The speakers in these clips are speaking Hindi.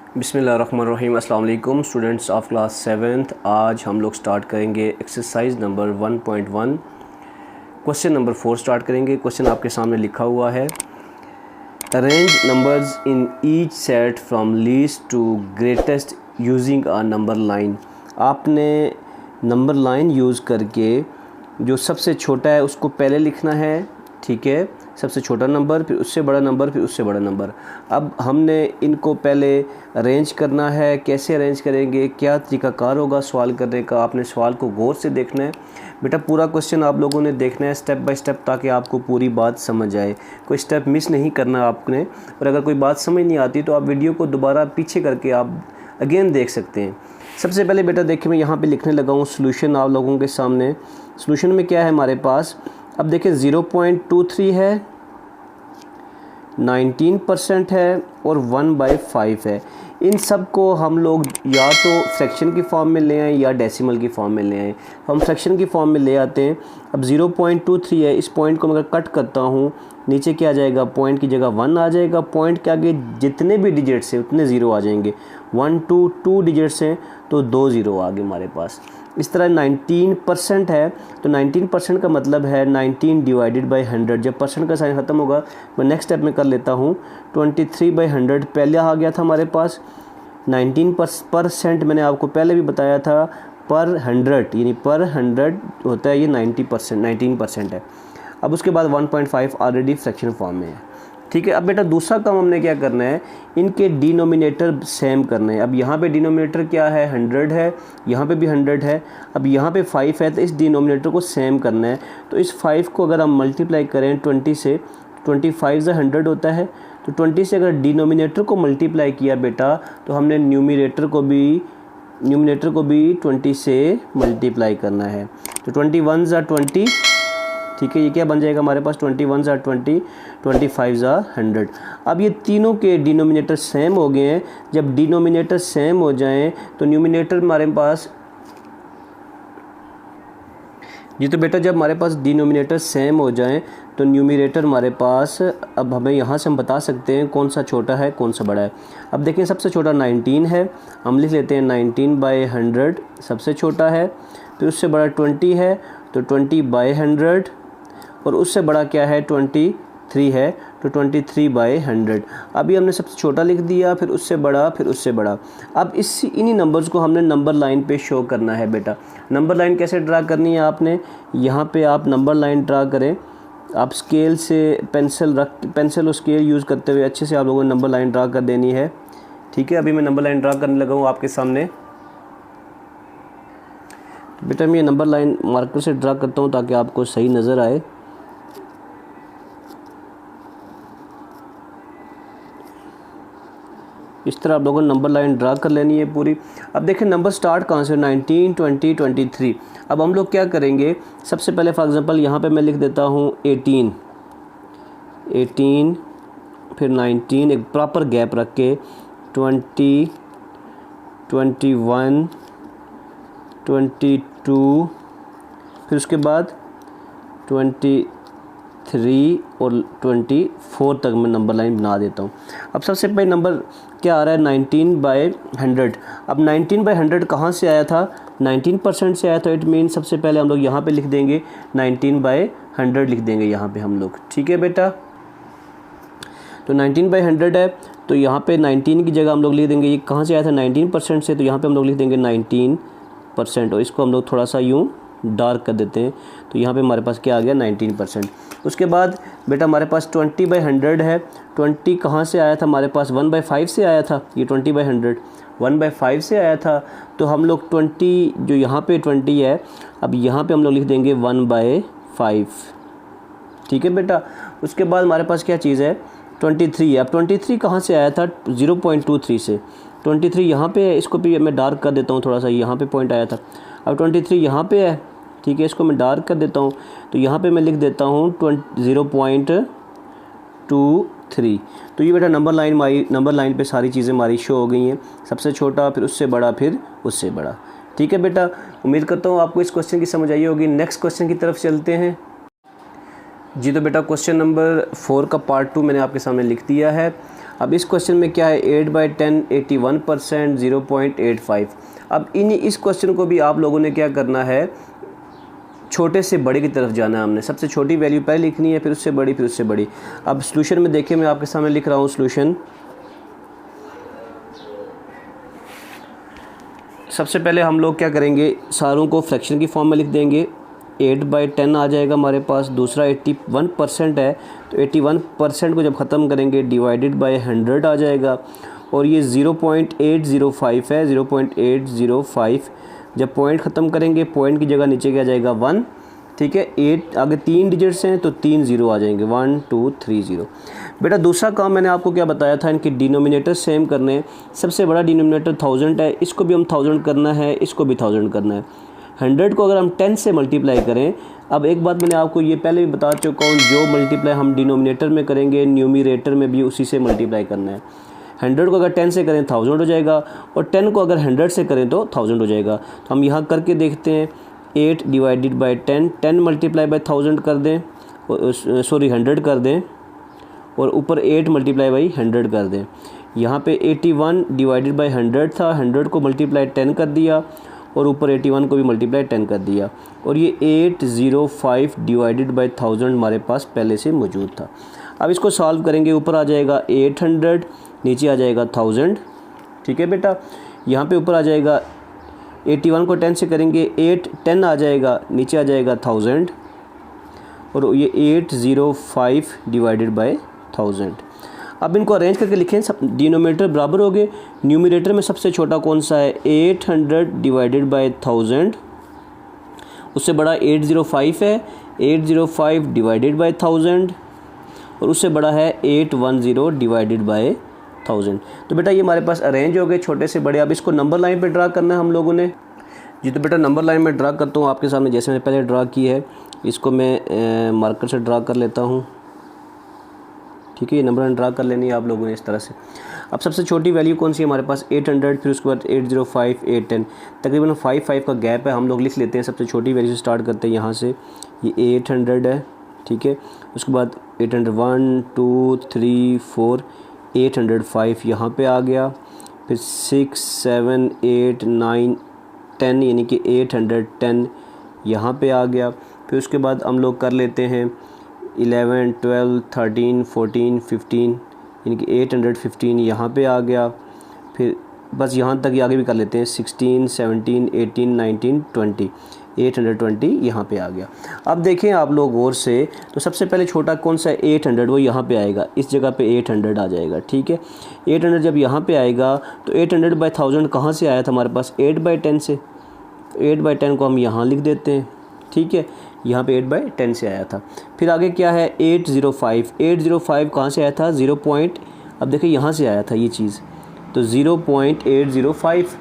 बिस्मिल्लाहिर्रहमानिर्रहीम। अस्सलाम वालेकुम स्टूडेंट्स ऑफ क्लास 7th। आज हम लोग स्टार्ट करेंगे exercise number 1.1। Question number 4 start करेंगे। क्वेश्चन आपके सामने लिखा हुआ है, arrange numbers in each set from least to greatest using a number line. आपने नंबर लाइन यूज़ करके जो सबसे छोटा है उसको पहले लिखना है, ठीक है। सबसे छोटा नंबर, फिर उससे बड़ा नंबर, फिर उससे बड़ा नंबर। अब हमने इनको पहले अरेंज करना है। कैसे अरेंज करेंगे, क्या तरीक़ाकार होगा सवाल करने का, आपने सवाल को गौर से देखना है बेटा। पूरा क्वेश्चन आप लोगों ने देखना है स्टेप बाय स्टेप, ताकि आपको पूरी बात समझ आए। कोई स्टेप मिस नहीं करना आपने। और अगर कोई बात समझ नहीं आती तो आप वीडियो को दोबारा पीछे करके आप अगेन देख सकते हैं। सबसे पहले बेटा देखिए, मैं यहाँ पे लिखने लगा हूँ सोल्यूशन आप लोगों के सामने। सोल्यूशन में क्या है हमारे पास, अब देखिए 0.23 है, 19% है और 1/5 है। इन सब को हम लोग या तो फ्रैक्शन की फॉर्म में ले आएँ या डेसिमल की फॉर्म में ले आएँ। हम फ्रैक्शन की फॉर्म में ले आते हैं। अब 0.23 है, इस पॉइंट को मैं अगर कट करता हूँ, नीचे क्या आ जाएगा, पॉइंट की जगह 1 आ जाएगा। पॉइंट के आगे जितने भी डिजिट्स हैं उतने ज़ीरो आ जाएंगे। 1 2 डिजिट्स हैं तो 2 ज़ीरो आ गए हमारे पास। इस तरह 19% है, तो 19% का मतलब है 19 डिवाइडेड बाई 100। जब परसेंट का साइन ख़त्म होगा मैं नेक्स्ट स्टेप में कर लेता हूँ। 23/100 पहले आ गया था हमारे पास। 19% मैंने आपको पहले भी बताया था, पर 100 यानी पर 100 होता है, ये 19% है। अब उसके बाद 1.5 ऑलरेडी फ्रैक्शन फॉर्म में है, ठीक है। अब बेटा दूसरा काम हमने क्या करना है, इनके डिनोमिनेटर सेम करने हैं। अब यहाँ पे डिनोमिनेटर क्या है, 100 है, यहाँ पे भी 100 है। अब यहाँ पे 5 है, तो इस डिनोमिनेटर को सेम करना है। तो इस 5 को अगर हम मल्टीप्लाई करें 20 से, 25 से 100 होता है। तो 20 से अगर डिनोमिनेटर को मल्टीप्लाई किया बेटा, तो हमने न्यूमिनेटर को भी 20 से मल्टीप्लाई करना है। तो 21 ज़ा 20, ठीक है। ये क्या बन जाएगा हमारे पास, 21 ज़ा 20, 25 ज़ा 100। अब ये तीनों के डिनोमिनेटर सेम हो गए हैं। जब डिनोमिनेटर सेम हो जाएं तो न्यूमिनेटर हमारे पास, जी तो बेटा जब हमारे पास डिनोमिनेटर सेम हो जाएं तो न्यूमिनेटर हमारे पास, अब हमें यहाँ से हम बता सकते हैं कौन सा छोटा है कौन सा बड़ा है। अब देखें सबसे छोटा 19 है, हम लिख लेते हैं 19/100 सबसे छोटा है। फिर उससे बड़ा 20 है, तो 20/100। और उससे बड़ा क्या है, 23 है, तो 23/100। अभी हमने सबसे छोटा लिख दिया, फिर उससे बड़ा, फिर उससे बड़ा। अब इन्हीं नंबर्स को हमने नंबर लाइन पे शो करना है बेटा। नंबर लाइन कैसे ड्रा करनी है आपने, यहाँ पे आप नंबर लाइन ड्रा करें। आप स्केल से पेंसिल और स्केल यूज़ करते हुए अच्छे से आप लोगों ने नंबर लाइन ड्रा कर देनी है, ठीक है। अभी मैं नंबर लाइन ड्रा करने लगा हूँ आपके सामने। बेटा मैं ये नंबर लाइन मार्कर से ड्रा करता हूँ ताकि आपको सही नज़र आए। इस तरह आप लोगों ने नंबर लाइन ड्रा कर लेनी है पूरी। अब देखें नंबर स्टार्ट कहाँ से, 19, 20, 23। अब हम लोग क्या करेंगे, सबसे पहले फॉर एग्जांपल यहाँ पे मैं लिख देता हूँ 18, फिर 19, एक प्रॉपर गैप रख के 20, 21, 22, फिर उसके बाद 23 और 24 तक मैं नंबर लाइन बना देता हूँ। अब सबसे पहले नंबर क्या आ रहा है, 19/100। अब 19/100 कहाँ से आया था, 19% से आया था। इट मीन सबसे पहले हम लोग यहाँ पे लिख देंगे 19/100 लिख देंगे यहाँ पे हम लोग, ठीक है बेटा। तो 19/100 है, तो यहाँ पे 19 की जगह हम लोग लिख देंगे, ये कहाँ से आया था, 19% से, तो यहाँ पे हम लोग लिख देंगे 19%। और इसको हम लोग थोड़ा सा यूँ डार्क कर देते हैं, तो यहाँ पे हमारे पास क्या आ गया, 19%। उसके बाद बेटा हमारे पास 20/100 है। 20 कहाँ से आया था हमारे पास, 1/5 से आया था। ये 20/100 1/5 से आया था। तो हम लोग 20 जो यहाँ पे 20 है, अब यहाँ पे हम लोग लिख देंगे 1/5, ठीक है बेटा। उसके बाद हमारे पास क्या चीज़ है, 23 है। अब 23 कहाँ से आया था, 0.23 से। 23 यहाँ पे है, इसको भी मैं डार्क कर देता हूँ थोड़ा सा, यहाँ पे पॉइंट आया था। अब 23 यहाँ पे है, ठीक है, इसको मैं डार्क कर देता हूँ। तो यहाँ पे मैं लिख देता हूँ 0.23। तो ये बेटा नंबर लाइन पे सारी चीज़ें हमारी शो हो गई हैं। सबसे छोटा, फिर उससे बड़ा, फिर उससे बड़ा, ठीक है बेटा। उम्मीद करता हूँ आपको इस क्वेश्चन की समझ आई होगी। नेक्स्ट क्वेश्चन की तरफ चलते हैं। जी तो बेटा क्वेश्चन नंबर 4 का पार्ट 2 मैंने आपके सामने लिख दिया है। अब इस क्वेश्चन में क्या है, 8/10 81%, 0.85। अब इस क्वेश्चन को भी आप लोगों ने क्या करना है, छोटे से बड़े की तरफ जाना है। हमने सबसे छोटी वैल्यू पहले लिखनी है, फिर उससे बड़ी, फिर उससे बड़ी। अब सॉल्यूशन में देखिए, मैं आपके सामने लिख रहा हूँ सॉल्यूशन। सबसे पहले हम लोग क्या करेंगे, सारों को फ्रैक्शन की फॉर्म में लिख देंगे। 8/10 आ जाएगा हमारे पास। दूसरा 81% है, तो 81% को जब ख़त्म करेंगे डिवाइडेड बाय 100 आ जाएगा। और ये 0.805 है, 0.805। जब पॉइंट ख़त्म करेंगे, पॉइंट की जगह नीचे क्या जाएगा 1, ठीक है। 8 आगे 3 डिजिट्स हैं तो 3 0 आ जाएंगे, 1 2 3 0। बेटा दूसरा काम मैंने आपको क्या बताया था, इनके डिनोमिनेटर सेम करने हैं। सबसे बड़ा डिनोमिनेटर 1000 है, इसको भी हम 1000 करना है, इसको भी 1000 करना है। 100 को अगर हम 10 से मल्टीप्लाई करें, अब एक बात मैंने आपको ये पहले भी बता चुका हूँ, जो मल्टीप्लाई हम डिनोमिनेटर में करेंगे, न्यूमिरेटर में भी उसी से मल्टीप्लाई करना है। 100 को अगर 10 से करें 1000 हो जाएगा, और 10 को अगर 100 से करें तो 1000 हो जाएगा। तो हम यहाँ करके देखते हैं, 8 डिवाइडेड बाई 10, 10 मल्टीप्लाई बाई 1000 कर दें, सॉरी 100 कर दें, और ऊपर 8 मल्टीप्लाई बाई 100 कर दें। यहाँ पे 81 डिवाइडेड बाई 100 था, 100 को मल्टीप्लाई 10 कर दिया, और ऊपर 81 को भी मल्टीप्लाई 10 कर दिया। और ये 805 डिवाइडेड बाई 1000 हमारे पास पहले से मौजूद था। अब इसको सॉल्व करेंगे, ऊपर आ जाएगा 800, नीचे आ जाएगा 1000, ठीक है बेटा। यहाँ पे ऊपर आ जाएगा 81 को 10 से करेंगे, 8 10 आ जाएगा, नीचे आ जाएगा 1000, और ये 805 डिवाइडेड बाय 1000। अब इनको अरेंज करके लिखें, सब डिनोमिनेटर बराबर हो गए। न्यूमिनेटर में सबसे छोटा कौन सा है, 800 डिवाइडेड बाय 1000, उससे बड़ा 805 है, 805 डिवाइडेड बाय 1000, और उससे बड़ा है 810 डिवाइडेड बाय 1000। तो बेटा ये हमारे पास अरेंज हो गए छोटे से बड़े। अब इसको नंबर लाइन पे ड्रा करना है हम लोगों ने जी। तो बेटा नंबर लाइन में ड्रा करता हूँ आपके सामने, जैसे मैंने पहले ड्रा की है। इसको मैं मार्कर से ड्रा कर लेता हूँ, ठीक है। ये नंबर लाइन ड्रा कर लेनी है आप लोगों ने इस तरह से। अब सबसे छोटी वैल्यू कौन सी है हमारे पास, 800, फिर उसके बाद 805, 810, तकरीबन 5 का गैप है। हम लोग लिख लेते हैं, सबसे छोटी वैल्यू से स्टार्ट करते हैं यहाँ से। ये 800 है, ठीक है। उसके बाद 800, 1 2 3 4, 805 यहाँ पे आ गया। फिर 6 7 8 9 10, यानी कि 810 यहाँ पे आ गया। फिर उसके बाद हम लोग कर लेते हैं 11 12 13 14 15, यानी कि 815 यहाँ पे आ गया। फिर बस यहाँ तक, आगे भी कर लेते हैं 16 17 18 19 20, 820 यहाँ पे आ गया। अब देखें आप लोग गौर से, तो सबसे पहले छोटा कौन सा है, 800, वो यहाँ पे आएगा, इस जगह पे 800 आ जाएगा, ठीक है। 800 जब यहाँ पे आएगा तो 800 बाई 1000 कहाँ से आया था हमारे पास, 8/10 से। 8/10 को हम यहाँ लिख देते हैं, ठीक है। यहाँ पे 8/10 से आया था। फिर आगे क्या है, 805, 805 कहाँ से आया था, 0 पॉइंट, अब देखिए यहाँ से आया था ये चीज़, तो 0.805।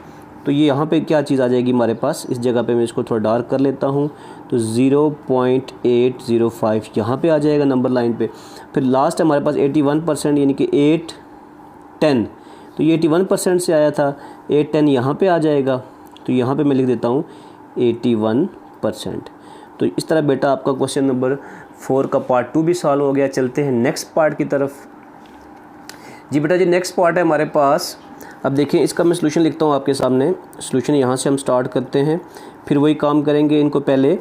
तो ये यहाँ पे क्या चीज़ आ जाएगी हमारे पास, इस जगह पे मैं इसको थोड़ा डार्क कर लेता हूँ, तो 0.805 यहाँ पे आ जाएगा नंबर लाइन पे। फिर लास्ट हमारे पास 81%, यानी कि 810, तो ये 81% से आया था, 810 यहाँ पे आ जाएगा। तो यहाँ पे मैं लिख देता हूँ 81%। तो इस तरह बेटा आपका क्वेश्चन नंबर 4 का पार्ट 2 भी सॉल्व हो गया। चलते हैं नेक्स्ट पार्ट की तरफ जी। बेटा जी नेक्स्ट पार्ट है हमारे पास। अब देखिए इसका मैं सॉल्यूशन लिखता हूँ आपके सामने। सॉल्यूशन यहाँ से हम स्टार्ट करते हैं, फिर वही काम करेंगे, इनको पहले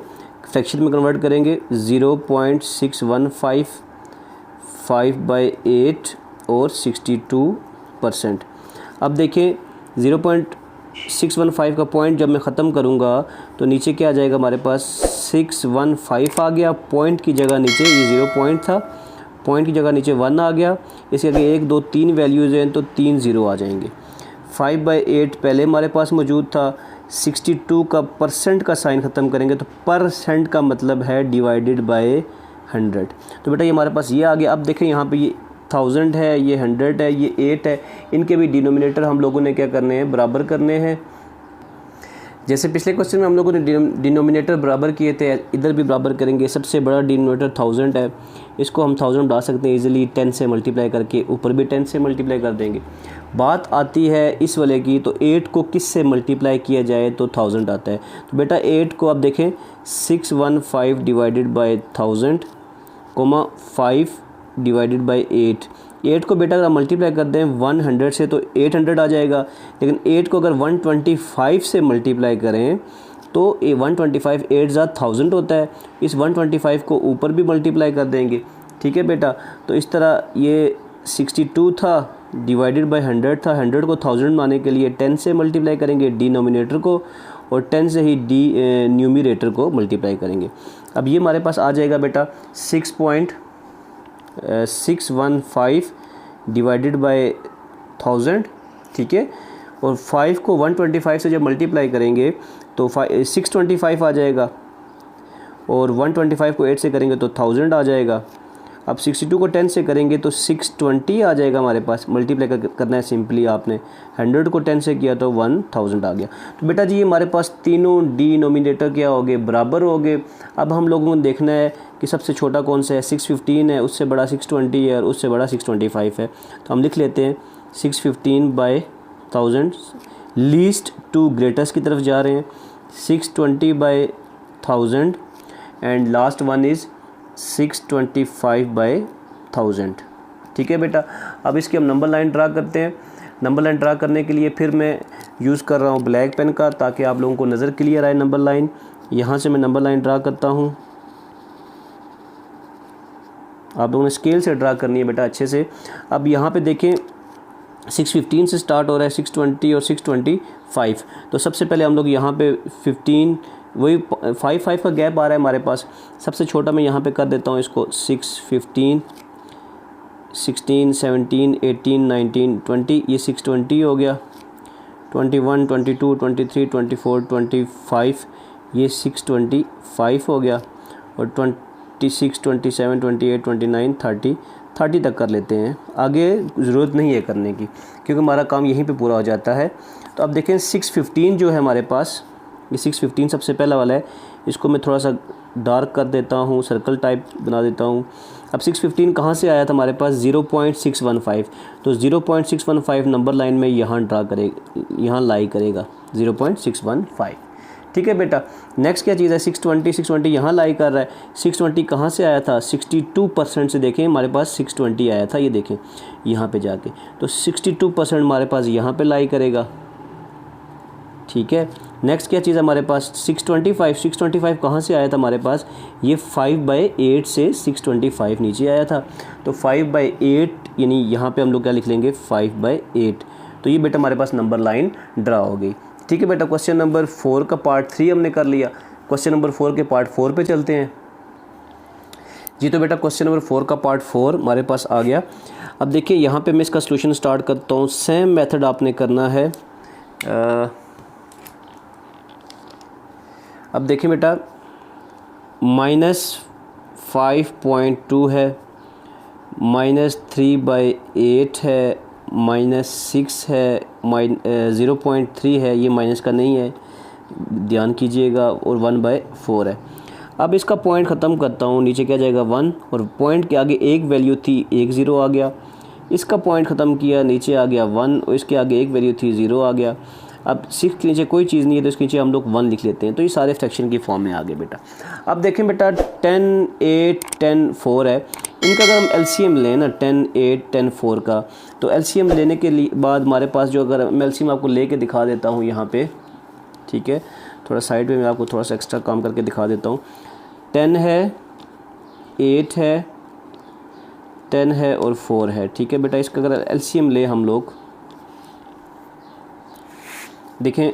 फ्रैक्शन में कन्वर्ट करेंगे। 0.615 5/8 और 62%। अब देखिए 0.615 का पॉइंट जब मैं ख़त्म करूँगा तो नीचे क्या आ जाएगा हमारे पास, 615 आ गया। पॉइंट की जगह नीचे, ये 0 पॉइंट था, पॉइंट की जगह नीचे 1 आ गया। इसके आगे 1 2 3 वैल्यूज़ हैं तो 3 0 आ जाएंगे। 5/8 पहले हमारे पास मौजूद था। 62 का परसेंट का साइन ख़त्म करेंगे तो परसेंट का मतलब है डिवाइडेड बाय 100। तो बेटा ये हमारे पास ये आ गया। अब देखें यहाँ पे ये 1000 है, ये 100 है, ये 8 है, इनके भी डिनोमिनेटर हम लोगों ने क्या करने हैं, बराबर करने हैं। जैसे पिछले क्वेश्चन में हम लोगों ने डिनोमिनेटर बराबर किए थे, इधर भी बराबर करेंगे। सबसे बड़ा डिनोमिनेटर 1000 है, इसको हम 1000 डाल सकते हैं इजीली 10 से मल्टीप्लाई करके, ऊपर भी 10 से मल्टीप्लाई कर देंगे। बात आती है इस वाले की, तो 8 को किस से मल्टीप्लाई किया जाए तो 1000 आता है। तो बेटा 8 को आप देखें 615 डिवाइडेड बाई 1000, 5 डिवाइडेड बाई 8, 8 को बेटा अगर मल्टीप्लाई कर दें 100 से तो 800 आ जाएगा, लेकिन 8 को अगर 125 से मल्टीप्लाई करें तो ये 125 8 ज़ा 1000 होता है। इस 125 को ऊपर भी मल्टीप्लाई कर देंगे, ठीक है बेटा। तो इस तरह ये 62 था डिवाइडेड बाय 100 था, 100 को 1000 माने के लिए 10 से मल्टीप्लाई करेंगे डिनोमिनेटर को, और 10 से ही न्यूमरेटर को मल्टीप्लाई करेंगे। अब ये हमारे पास आ जाएगा बेटा 6.615 डिवाइडेड बाय 1000, ठीक है। और 5 को 125 से जब मल्टीप्लाई करेंगे तो 625 आ जाएगा, और 125 को 8 से करेंगे तो 1000 आ जाएगा। अब 62 को 10 से करेंगे तो 620 आ जाएगा हमारे पास। मल्टीप्लाई करना है सिंपली आपने, 100 को 10 से किया तो 1000 आ गया। तो बेटा जी हमारे पास तीनों डिनोमिनेटर क्या हो गए, बराबर हो गए। अब हम लोगों को देखना है कि सबसे छोटा कौन सा है, 615 है, उससे बड़ा 620 है, और उससे बड़ा 625 है। तो हम लिख लेते हैं 615/1000, लीस्ट टू ग्रेटेस्ट की तरफ जा रहे हैं, 620/1000 एंड लास्ट वन इज़ 625/1000, ठीक है बेटा। अब इसकी हम नंबर लाइन ड्रा करते हैं। नंबर लाइन ड्रा करने के लिए फिर मैं यूज़ कर रहा हूँ ब्लैक पेन का, ताकि आप लोगों को नज़र क्लियर आए नंबर लाइन। यहाँ से मैं नंबर लाइन ड्रा करता हूँ, आप लोगों ने स्केल से ड्रा करनी है बेटा अच्छे से। अब यहाँ पे देखें 615 से स्टार्ट हो रहा है, 620 और 625। तो सबसे पहले हम लोग यहाँ पे 15, वही 5 का गैप आ रहा है हमारे पास। सबसे छोटा मैं यहाँ पे कर देता हूँ इसको 6, 15, 16, 17, 18, 19, 20, ये 620 हो गया। 21, 22, 23, 24, 25, ये 625 हो गया। और 26, 27, 28, 29, 30 तक कर लेते हैं। आगे ज़रूरत नहीं है करने की, क्योंकि हमारा काम यहीं पे पूरा हो जाता है। तो अब देखें 615 जो है हमारे पास, ये 615 सबसे पहला वाला है। इसको मैं थोड़ा सा डार्क कर देता हूँ, सर्कल टाइप बना देता हूँ। अब 615 कहाँ से आया था हमारे पास, 0.615। तो 0.615 नंबर लाइन में यहाँ ड्रा करेगा, यहाँ लाई करेगा 0.615, ठीक है बेटा। नेक्स्ट क्या चीज़ है, 620 यहाँ लाई कर रहा है। 620 कहाँ से आया था, 62% से देखें हमारे पास 620 आया था, ये देखें यहाँ पे जाके। तो 62% हमारे पास यहाँ पे लाई करेगा, ठीक है। नेक्स्ट क्या चीज़ है हमारे पास, 625 कहाँ से आया था हमारे पास, ये 5/8 से 625 नीचे आया था। तो 5/8 यानी यहाँ पे हम लोग क्या लिख लेंगे, 5/8। तो ये बेटा हमारे पास नंबर लाइन ड्रा हो गई, ठीक है बेटा। क्वेश्चन नंबर 4 का पार्ट 3 हमने कर लिया। क्वेश्चन नंबर 4 के पार्ट 4 पे चलते हैं जी। तो बेटा क्वेश्चन नंबर 4 का पार्ट 4 हमारे पास आ गया। अब देखिए यहाँ पे मैं इसका सलूशन स्टार्ट करता हूँ। सेम मेथड आपने करना है। अब देखिए बेटा -5.2 है, -3/8 है, -6 है, 0.3 है, ये माइनस का नहीं है, ध्यान कीजिएगा, और 1/4 है। अब इसका पॉइंट ख़त्म करता हूँ, नीचे क्या जाएगा 1, और पॉइंट के आगे एक वैल्यू थी, एक 0 आ गया। इसका पॉइंट ख़त्म किया, नीचे आ गया 1, और इसके आगे एक वैल्यू थी 0 आ गया। अब 6 के नीचे कोई चीज़ नहीं है, तो इसके नीचे हम लोग 1 लिख लेते हैं। तो ये सारे फ्रैक्शन की फॉर्म में आ गए बेटा। अब देखें बेटा 10, 8, 10, 4 है। इनका अगर हम एलसीएम लें ना, 10, 8, 10, 4 का, तो एलसीएम लेने के लिए बाद हमारे पास जो, अगर मैं एलसीएम आपको लेके दिखा देता हूँ यहाँ पे, ठीक है, थोड़ा साइड में मैं आपको थोड़ा सा एक्स्ट्रा काम करके दिखा देता हूँ। 10 है, 8 है, 10 है और 4 है, ठीक है बेटा। इसका अगर एलसीएम ले हम लोग, देखें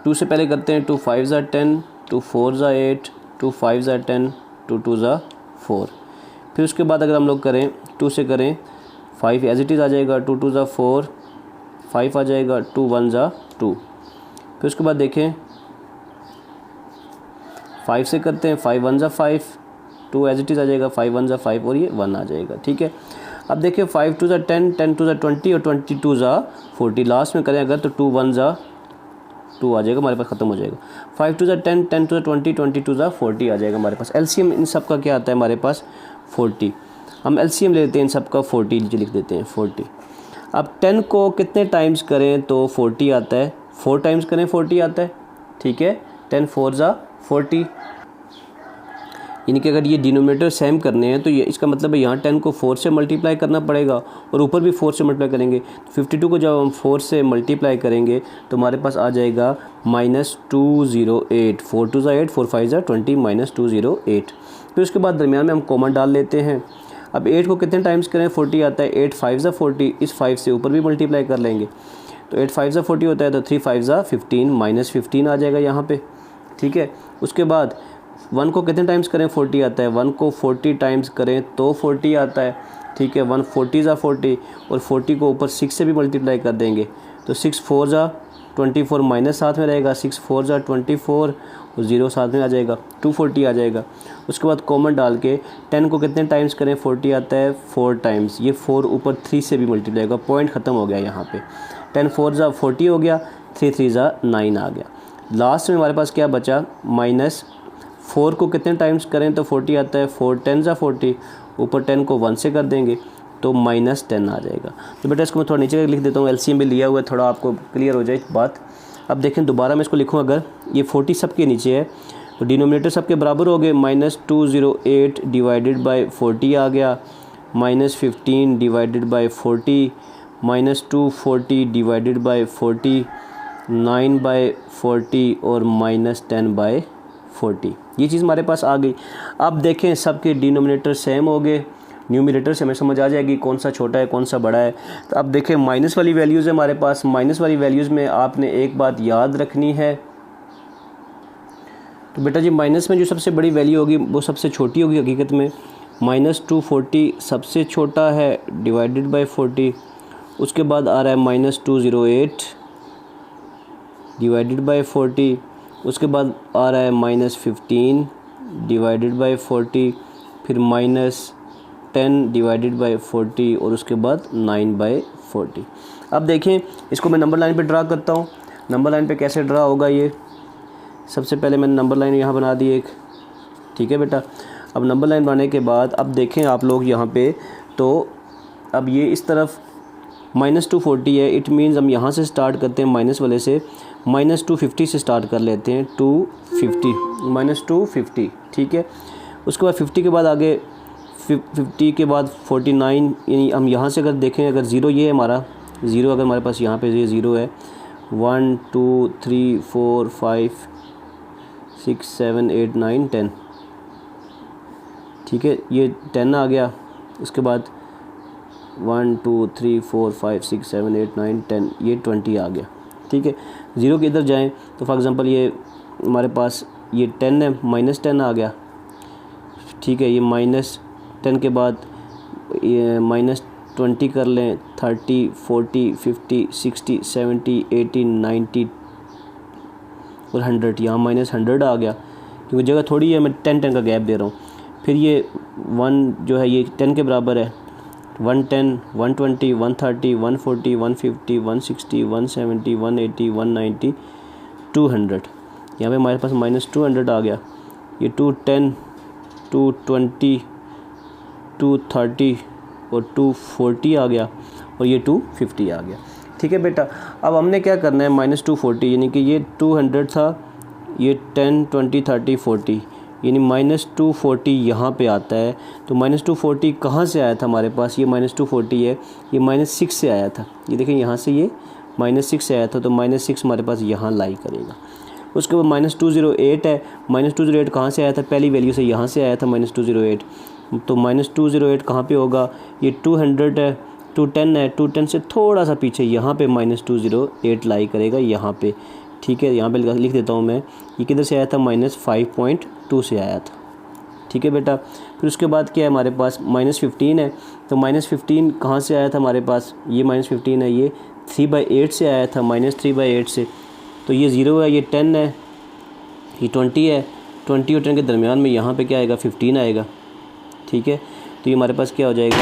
2 से पहले करते हैं, 2 5 ज़ा 10, 2 4 ज़ा 8, 2 5 ज़ा 10, 2 2 ज़ा 4। फिर उसके बाद अगर हम लोग करें 2 से करें, 5 एज इट इज़ आ जाएगा, 2 2 ज़ा 4, 5 आ जाएगा, 2 1 ज़ा 2। फिर उसके बाद देखें 5 से करते हैं, 5 1 ज़ा 5, 2 एज इट इज़ आ जाएगा, 5 1 ज़ा 5, और ये 1 आ जाएगा, ठीक है। अब देखिए 5 2 ज़ा 10, 10 2 ज़ा 20 और 22 ज़ा 40। लास्ट में करें अगर तो 2 1 ज़ा 2 आ जाएगा, हमारे पास ख़त्म हो जाएगा। 5 2 ज़ा 10, 10 2 ज़ा 20, 22 ज़ा 40 आ जाएगा हमारे पास। एलसीएम इन सब का क्या आता है हमारे पास, 40। हम एलसीएम लेते हैं इन सब का, 40 नीचे लिख देते हैं 40। अब 10 को कितने टाइम्स करें तो 40 आता है, 4 टाइम्स करें 40 आता है, ठीक है। 10 4 ज़ा 40। यानी कि अगर ये डिनोमिनेटर सेम करने हैं तो ये इसका मतलब है यहाँ 10 को 4 से मल्टीप्लाई करना पड़ेगा और ऊपर भी 4 से मल्टीप्लाई करेंगे। 52 को जब हम 4 से मल्टीप्लाई करेंगे तो हमारे पास आ जाएगा -208। 4 2 8, 4 5 20, -208। फिर उसके बाद दरमियान में हम कॉमन डाल लेते हैं। अब 8 को कितने टाइम्स करें, 40 आता है, 8 5 40, इस 5 से ऊपर भी मल्टीप्लाई कर लेंगे तो 8 5 40 होता है, तो 3 5 15, -15 आ जाएगा यहाँ पे। ठीक है, उसके बाद 1 को कितने टाइम्स करें, 40 आता है, 1 को 40 टाइम्स करें तो 40 आता है। ठीक है, 1 40 40 और 40 को ऊपर 6 से भी मल्टीप्लाई कर देंगे तो 6 4 24, माइनस साथ में रहेगा, 6 4 24 और 0 साथ में आ जाएगा, 240 आ जाएगा। उसके बाद कॉमन डाल के 10 को कितने टाइम्स करें, 40 आता है 4 टाइम्स, ये 4 ऊपर 3 से भी मल्टीप्लाई होगा, पॉइंट ख़त्म हो गया यहाँ पे। 10 4 40 हो गया, 3 3 9 आ गया। लास्ट में हमारे पास क्या बचा, -4 को कितने टाइम्स करें तो 40 आता है, 4 10 40, ऊपर 10 को 1 से कर देंगे तो -10 आ जाएगा। तो बेटा इसको मैं थोड़ा नीचे लिख देता हूँ, एलसीएम भी लिया हुआ है, थोड़ा आपको क्लियर हो जाए बात। अब देखें दोबारा मैं इसको लिखूँ, अगर ये 40 सब के नीचे है तो डिनोमिनेटर सबके बराबर हो गए, -208 डिवाइडेड बाय 40 आ गया, -15 डिवाइडेड बाय 40, -240 डिवाइडेड बाय 40, 9/40 और -10/40। ये चीज़ हमारे पास आ गई। अब देखें सबके डिनोमिनेटर सेम हो गए, न्यूमरेटर से हमें समझ आ जाएगी कौन सा छोटा है कौन सा बड़ा है। तो अब देखें माइनस वाली वैल्यूज़ है हमारे पास, माइनस वाली वैल्यूज़ में आपने एक बात याद रखनी है, तो बेटा जी माइनस में जो सबसे बड़ी वैल्यू होगी वो सबसे छोटी होगी हकीकत में। -240 सबसे छोटा है डिवाइडेड बाय 40, उसके बाद आ रहा है -208 डिवाइडेड बाय 40, उसके बाद आ रहा है -15 डिवाइडेड बाय 40, फिर -10 डिवाइडेड बाय 40 और उसके बाद 9/40। अब देखें इसको मैं नंबर लाइन पे ड्रा करता हूँ। नंबर लाइन पे कैसे ड्रा होगा, ये सबसे पहले मैंने नंबर लाइन यहाँ बना दी एक। ठीक है बेटा, अब नंबर लाइन बनाने के बाद अब देखें आप लोग यहाँ पे, तो अब ये इस तरफ -240 है, इट मीन्स हम यहाँ से स्टार्ट करते हैं माइनस वाले से, -250 से स्टार्ट कर लेते हैं, 250 -250। ठीक है, उसके बाद 50 के बाद आगे 50 के बाद 49, यानी हम यहाँ से अगर देखें, अगर ज़ीरो ये है हमारा ज़ीरो, अगर हमारे पास यहाँ पे ये ज़ीरो है, 1 2 3 4 5 6 7 8 9 10। ठीक है, ये 10 आ गया, उसके बाद 1 2 3 4 5 6 7 8 9 10, ये 20 आ गया। ठीक है, ज़ीरो के इधर जाएं तो फॉर एग्ज़ाम्पल ये हमारे पास ये 10 है, -10 आ गया। ठीक है, ये -10 के बाद ये -20 कर लें, 30 40 50 60 70 80 90 और 100, यहाँ -100 आ गया क्योंकि जगह थोड़ी है, मैं 10 का गैप दे रहा हूँ। फिर ये 1 जो है ये 10 के बराबर है, 110 120 130 140 150 160 170 180 190 200। यहाँ पे हमारे पास -200 आ गया, ये 210 220 230 और 240 आ गया और ये 250 आ गया। ठीक है बेटा, अब हमने क्या करना है, -240 यानी कि ये 200 था, ये 10 20 30 40, यानी -240 यहाँ पे आता है। तो -240 कहाँ से आया था हमारे पास, ये -240 है, ये -6 से आया था। ये देखें यहाँ से ये -6 से आया था, तो -6 हमारे पास यहाँ लाई करेगा। उसके बाद -208 है, -208 कहाँ से आया था, पहली वैल्यू से यहाँ से आया था -208, तो -208 कहाँ पे होगा, ये 200 है, 210 है, 210 से थोड़ा सा पीछे यहाँ पे -208 लाई करेगा यहाँ पे। ठीक है, यहाँ पे लिख देता हूँ मैं, ये किधर से आया था, -5.2 से आया था। ठीक है बेटा, फिर उसके बाद क्या है हमारे पास, -15 है, तो -15 कहाँ से आया था हमारे पास, ये -15 है, ये 3/8 से आया था, -3/8 से, तो ये 0 है, ये 10 है, ये 20 है, 20 और 10 के दरमियान में यहाँ पे क्या आएगा, 15 आएगा। ठीक है, तो ये हमारे पास क्या हो जाएगा,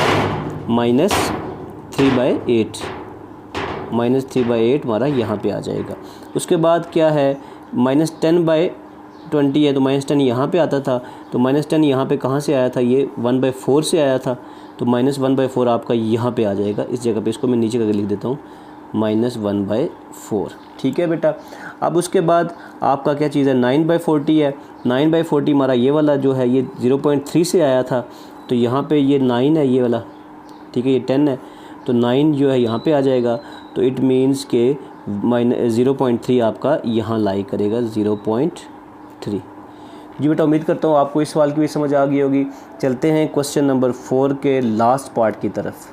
-3/8 हमारा यहाँ पे आ जाएगा। उसके बाद क्या है, -10/20 है, तो -10 यहाँ पे आता था, तो -10 यहाँ पे कहाँ से आया था, ये 1/4 से आया था, तो -1/4 आपका यहाँ पे आ जाएगा इस जगह पे। इसको मैं नीचे करके लिख देता हूँ, -1/4। ठीक है बेटा। अब उसके बाद आपका क्या चीज़ है, 9/40 है। 9/40 हमारा ये वाला जो है ये 0.3 से आया था, तो यहाँ पे ये 9 है ये वाला, ठीक है, ये 10 है, तो 9 जो है यहाँ पे आ जाएगा। तो इट मीन्स के -0.3 आपका यहाँ लाई करेगा, 0.3। जी बेटा, उम्मीद करता हूँ आपको इस सवाल की भी समझ आ गई होगी। चलते हैं क्वेश्चन नंबर 4 के लास्ट पार्ट की तरफ।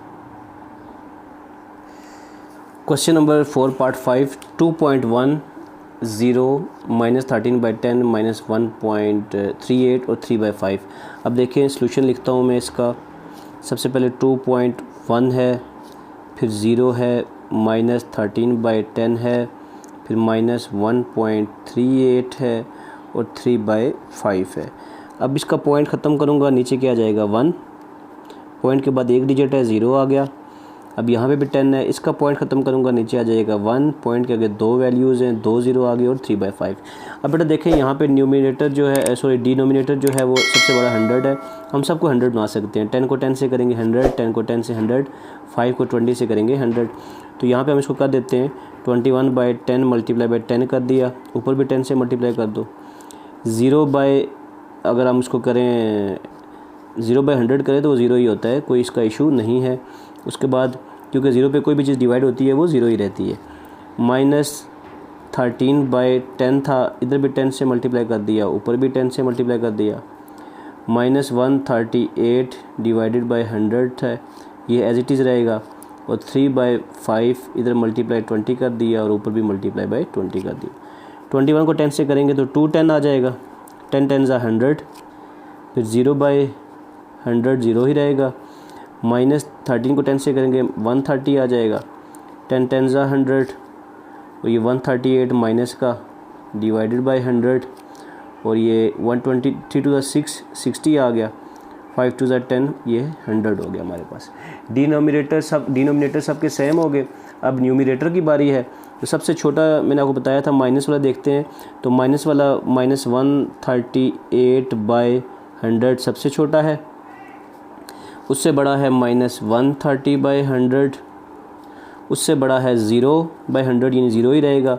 क्वेश्चन नंबर 4 पार्ट 5, 2.10 -13/10 -1.38 और 3/5। अब देखें सॉल्यूशन लिखता हूँ मैं इसका। सबसे पहले 2.1 है, फिर 0 है, -13/10 है, फिर -1.38 है और 3/5 है। अब इसका पॉइंट ख़त्म करूँगा, नीचे क्या आ जाएगा 1, पॉइंट के बाद एक डिजिट है 0 आ गया। अब यहाँ पे भी 10 है, इसका पॉइंट ख़त्म करूँगा, नीचे आ जाएगा 1, पॉइंट के आगे 2 वैल्यूज़ हैं, 2 0 आ गए और 3/5। अब बेटा देखें यहाँ पे न्यूमिनेटर जो है डिनोमिनेटर जो है वो सबसे बड़ा 100 है। हम सबको 100 बना सकते हैं। 10 को 10 से करेंगे 100, 10 को 10 से 100, 5 को 20 से करेंगे 100। तो यहाँ पे हम इसको कर देते हैं 21/10 × 10 कर दिया, ऊपर भी 10 से मल्टीप्लाई कर दो। 0 अगर हम इसको करें 0/100 करें तो वो 0 ही होता है, कोई इसका इशू नहीं है। उसके बाद क्योंकि 0 पे कोई भी चीज़ डिवाइड होती है वो 0 ही रहती है। -13/10 था, इधर भी 10 से मल्टीप्लाई कर दिया, ऊपर भी 10 से मल्टीप्लाई कर दिया। -138 / 100 है, ये एज इट इज़ रहेगा। और 3/5 इधर मल्टीप्लाई 20 कर दिया और ऊपर भी मल्टीप्लाई बाय 20 कर दिया। 21 को 10 से करेंगे तो 210 आ जाएगा, 10 10 ज़ा 100, फिर 0/100 0 ही रहेगा। -13 को 10 से करेंगे 130 आ जाएगा, 10 10 ज़ा 100 और ये 138 माइनस का डिवाइडेड बाय 100 और ये 120, 3 2 6 60 आ गया, 5 2 10, ये 100 हो गया हमारे पास। डिनोमिनेटर सबके सेम हो गए। अब न्यूमिनेटर की बारी है। तो सबसे छोटा मैंने आपको बताया था माइनस वाला, देखते हैं तो माइनस वाला -138/100 सबसे छोटा है, उससे बड़ा है -130/100, उससे बड़ा है 0/100 यानी 0 ही रहेगा,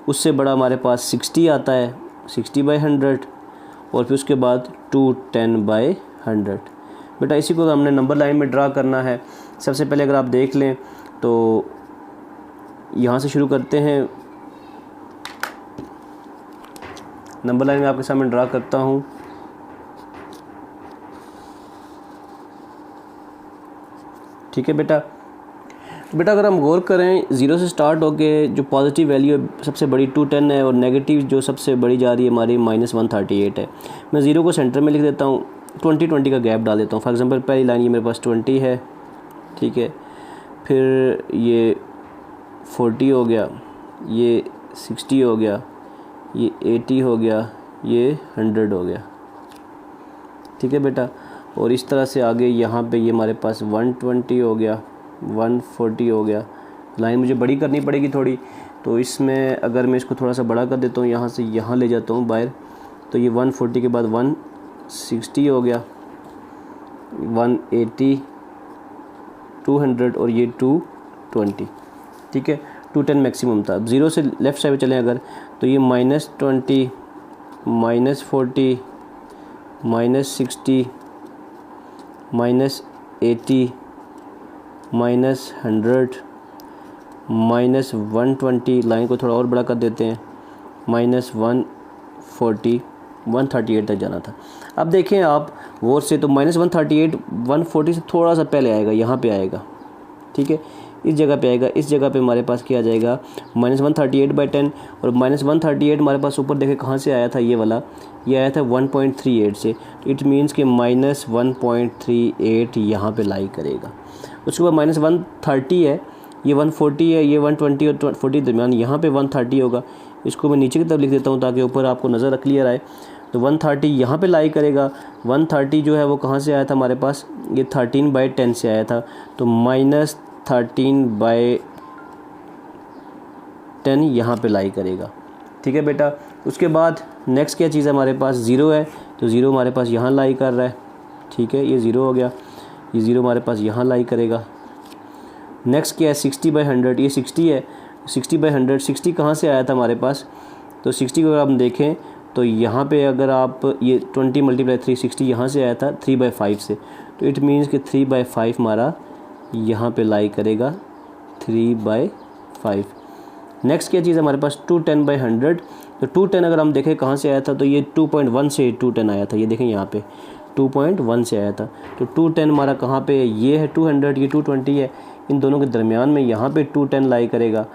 उससे बड़ा हमारे पास 60 आता है, 60/100 और फिर उसके बाद 210/100। बेटा इसी को हमने नंबर लाइन में ड्रा करना है। सबसे पहले अगर आप देख लें तो यहाँ से शुरू करते हैं। नंबर लाइन में आपके सामने ड्रा करता हूँ। ठीक है बेटा। तो बेटा अगर हम गौर करें 0 से स्टार्ट होके जो पॉजिटिव वैल्यू है सबसे बड़ी 210 है और नेगेटिव जो सबसे बड़ी जा रही है हमारी -138 है। मैं 0 को सेंटर में लिख देता हूँ, 20 का गैप डाल देता हूँ। फॉर एग्जांपल पहली लाइन ये मेरे पास 20 है, ठीक है, फिर ये 40 हो गया, ये 60 हो गया, ये 80 हो गया, ये 100 हो गया। ठीक है बेटा। और इस तरह से आगे यहाँ पे ये हमारे पास 120 हो गया, 140 हो गया। लाइन मुझे बड़ी करनी पड़ेगी थोड़ी, तो इसमें अगर मैं इसको थोड़ा सा बड़ा कर देता हूँ, यहाँ से यहाँ ले जाता हूँ बाहर, तो ये 140 के बाद 160 हो गया, 180, 200 और ये 220। ठीक है, 210 मैक्सिमम था। अब 0 से लेफ़्ट साइड पे चलें अगर, तो ये -20, -40, -60, -80, -100, -120। लाइन को थोड़ा और बड़ा कर देते हैं, -140, 138 तक जाना था। अब देखें आप गौर से, तो -138 140 से थोड़ा सा पहले आएगा, यहाँ पे आएगा। ठीक है, इस जगह पे आएगा। इस जगह पे हमारे पास क्या आ जाएगा, -138/10 और -138 हमारे पास ऊपर देखें कहाँ से आया था, ये वाला, ये आया था 1.38 से। तो इट मीन्स कि -1.38 यहाँ पे लाई करेगा। उसके बाद -130 है, ये 140 है, ये 120 और 40 दरमियान, यहाँ पे 130 होगा। इसको मैं नीचे की तरफ लिख देता हूँ ताकि ऊपर आपको नज़र क्लियर आए। तो 130 यहाँ पे लाई करेगा। 130 जो है वो कहाँ से आया था हमारे पास, ये 13/10 से आया था, तो -13/10 यहाँ पे लाई करेगा। ठीक है बेटा। उसके बाद नेक्स्ट क्या चीज़ है हमारे पास, 0 है, तो 0 हमारे पास यहाँ लाई कर रहा है। ठीक है, ये 0 हो गया, ये 0 हमारे पास यहाँ लाई करेगा। नेक्स्ट क्या है 60/100, ये 60 है, 60/100, 60 कहाँ से आया था हमारे पास, तो 60 को अगर आप देखें तो यहाँ पे अगर आप ये 20 × 3 60 यहाँ से आया था 3/5 से, तो इट मीन्स कि 3/5 हमारा यहाँ पे लाई करेगा 3/5। नेक्स्ट क्या चीज़ है हमारे पास 210/100, तो 210 अगर हम देखें कहाँ से आया था, तो ये 2.1 से 210 आया था, ये देखें यहाँ पे 2.1 से आया था। तो 210 हमारा कहाँ पे है, ये है 200, ये 220 है, इन दोनों के दरमियान में यहाँ पे 210 लाई करेगा।